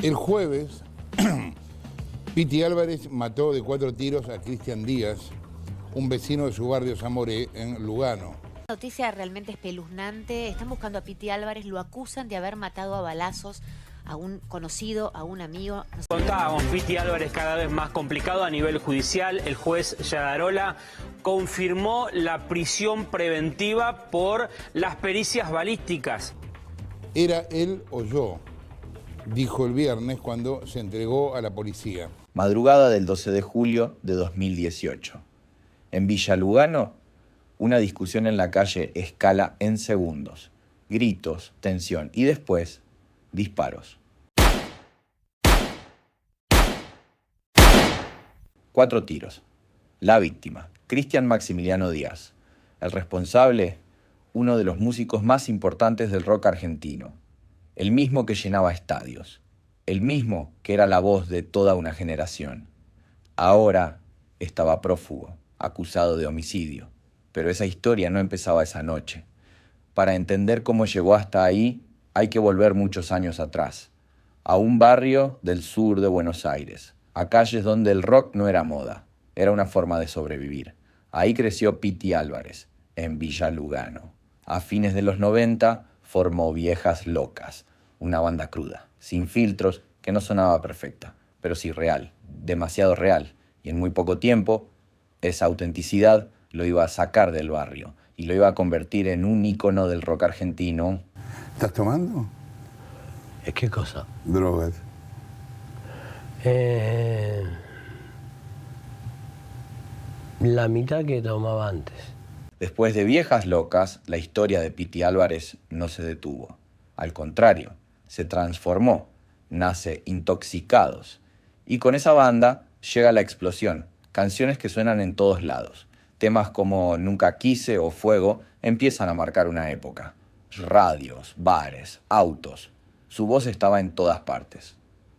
El jueves, Piti Álvarez mató de 4 tiros a Cristian Díaz, un vecino de su barrio Zamoré, en Lugano. Noticia realmente espeluznante. Están buscando a Piti Álvarez, lo acusan de haber matado a balazos a un conocido, a un amigo. Contábamos, Piti Álvarez cada vez más complicado a nivel judicial. El juez Yadarola confirmó la prisión preventiva por las pericias balísticas. Era él o yo, dijo el viernes cuando se entregó a la policía. Madrugada del 12 de julio de 2018. En Villa Lugano, una discusión en la calle escala en segundos. Gritos, tensión y después, disparos. 4 tiros. La víctima, Cristian Maximiliano Díaz. El responsable, uno de los músicos más importantes del rock argentino. El mismo que llenaba estadios. El mismo que era la voz de toda una generación. Ahora estaba prófugo, acusado de homicidio. Pero esa historia no empezaba esa noche. Para entender cómo llegó hasta ahí, hay que volver muchos años atrás. A un barrio del sur de Buenos Aires. A calles donde el rock no era moda. Era una forma de sobrevivir. Ahí creció Piti Álvarez, en Villa Lugano. A fines de los 90 formó Viejas Locas, una banda cruda, sin filtros, que no sonaba perfecta, pero sí real, demasiado real. Y en muy poco tiempo, esa autenticidad lo iba a sacar del barrio y lo iba a convertir en un ícono del rock argentino. ¿Estás tomando? ¿Qué cosa? Drogas. La mitad que tomaba antes. Después de Viejas Locas, la historia de Piti Álvarez no se detuvo. Al contrario, se transformó. Nace Intoxicados. Y con esa banda llega la explosión. Canciones que suenan en todos lados. Temas como Nunca Quise o Fuego empiezan a marcar una época. Radios, bares, autos. Su voz estaba en todas partes.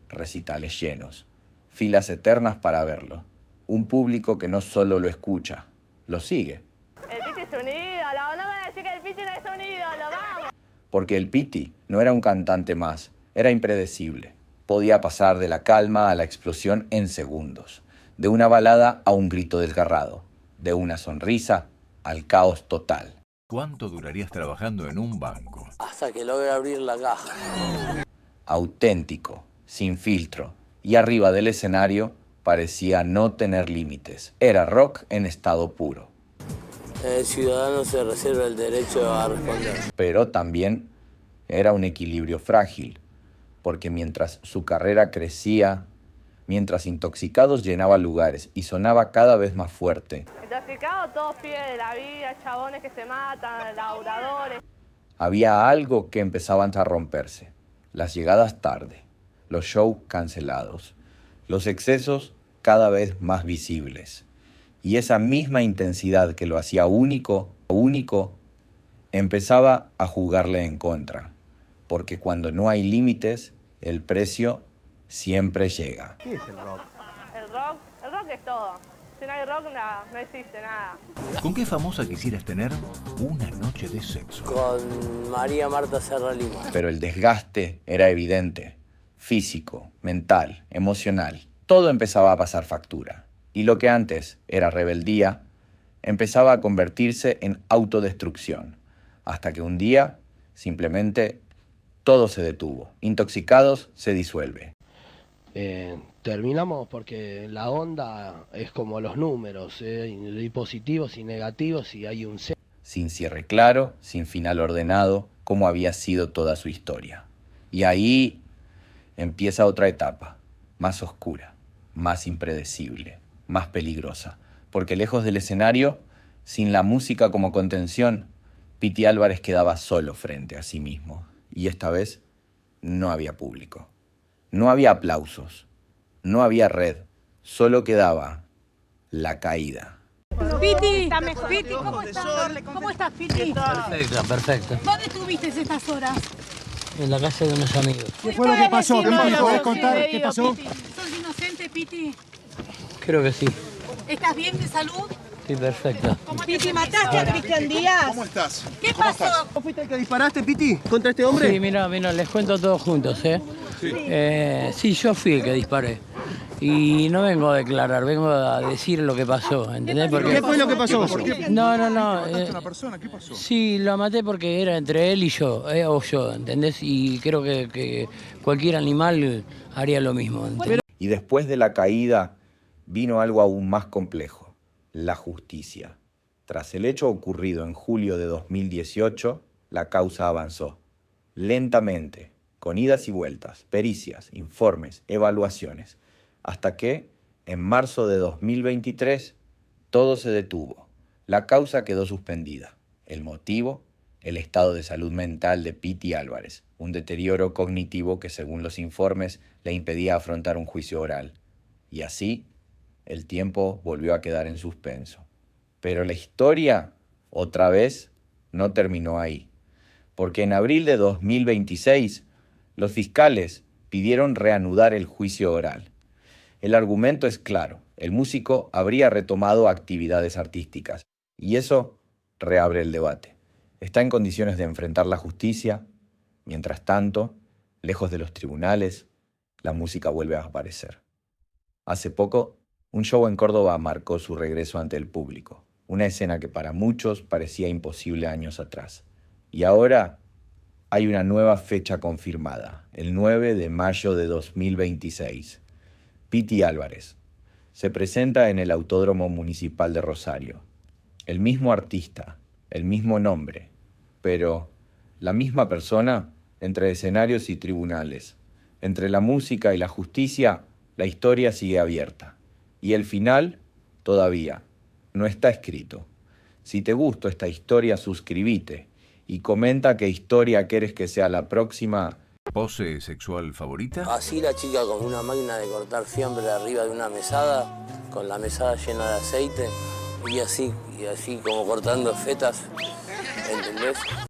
Recitales llenos. Filas eternas para verlo. Un público que no solo lo escucha, lo sigue. El Piti es un ídolo, no me van a decir que el Piti no es un ídolo, vamos. Porque el Piti no era un cantante más, era impredecible. Podía pasar de la calma a la explosión en segundos. De una balada a un grito desgarrado. De una sonrisa al caos total. ¿Cuánto durarías trabajando en un banco? Hasta que logre abrir la caja. Auténtico, sin filtro. Y arriba del escenario parecía no tener límites. Era rock en estado puro. El ciudadano se reserva el derecho a responder. Pero también era un equilibrio frágil, porque mientras su carrera crecía, mientras Intoxicados llenaba lugares y sonaba cada vez más fuerte, Intoxicados, todos pibes de la vida, chabones que se matan, laburadores. había algo que empezaban a romperse. Las llegadas tarde, los shows cancelados, los excesos cada vez más visibles. Y esa misma intensidad que lo hacía único, empezaba a jugarle en contra. Porque cuando no hay límites, el precio siempre llega. ¿Qué es el rock? El rock es todo. Si no hay rock, no existe nada. ¿Con qué famosa quisieras tener una noche de sexo? Con María Marta Serra Lima. Pero el desgaste era evidente. Físico, mental, emocional. Todo empezaba a pasar factura. Y lo que antes era rebeldía, empezaba a convertirse en autodestrucción. Hasta que un día, simplemente, todo se detuvo. Intoxicados se disuelve. Terminamos porque la onda es como los números, hay positivos y negativos y hay un cero. Sin cierre claro, sin final ordenado, como había sido toda su historia. Y ahí empieza otra etapa, más oscura, más impredecible, más peligrosa. Porque lejos del escenario, sin la música como contención, Piti Álvarez quedaba solo frente a sí mismo. Y esta vez no había público. No había aplausos. No había red. Solo quedaba la caída. Piti, Piti, ¿cómo estás? ¿Cómo estás, Piti? Perfecto. ¿Dónde estuviste estas horas? En la casa de unos amigos. ¿Qué fue lo que pasó? ¿Qué me puedes contar? ¿Qué pasó? ¿Sos inocente, Piti? Creo que sí. ¿Estás bien de salud? Sí, perfecto. Piti, ¿mataste a Cristian Díaz? ¿Cómo estás? ¿Qué pasó? ¿Vos fuiste el que disparaste, Piti, contra este hombre? Sí, mira, les cuento todos juntos, Sí, yo fui el que disparé. Y no vengo a declarar, vengo a decir lo que pasó, ¿entendés? Porque... ¿Qué fue lo que pasó? No. ¿Mataste a una persona? ¿Qué pasó? Sí, lo maté porque era entre él y yo, o yo, ¿entendés? Y creo que cualquier animal haría lo mismo. Y después de la caída vino algo aún más complejo, la justicia. Tras el hecho ocurrido en julio de 2018, la causa avanzó. Lentamente, con idas y vueltas, pericias, informes, evaluaciones, hasta que, en marzo de 2023, todo se detuvo. La causa quedó suspendida. El motivo, el estado de salud mental de Piti Álvarez, un deterioro cognitivo que, según los informes, le impedía afrontar un juicio oral. Y así, el tiempo volvió a quedar en suspenso. Pero la historia, otra vez, no terminó ahí. Porque en abril de 2026, los fiscales pidieron reanudar el juicio oral. El argumento es claro, el músico habría retomado actividades artísticas, y eso reabre el debate. ¿Está en condiciones de enfrentar la justicia? Mientras tanto, lejos de los tribunales, la música vuelve a aparecer. Hace poco, un show en Córdoba marcó su regreso ante el público, una escena que para muchos parecía imposible años atrás. Y ahora hay una nueva fecha confirmada, el 9 de mayo de 2026. Piti Álvarez se presenta en el Autódromo Municipal de Rosario. El mismo artista, el mismo nombre, pero la misma persona entre escenarios y tribunales. Entre la música y la justicia, la historia sigue abierta. Y el final, todavía, no está escrito. Si te gustó esta historia, suscríbete y comenta qué historia quieres que sea la próxima. ¿Pose sexual favorita? Así la chica con una máquina de cortar fiambre arriba de una mesada, con la mesada llena de aceite, y así como cortando fetas, ¿entendés?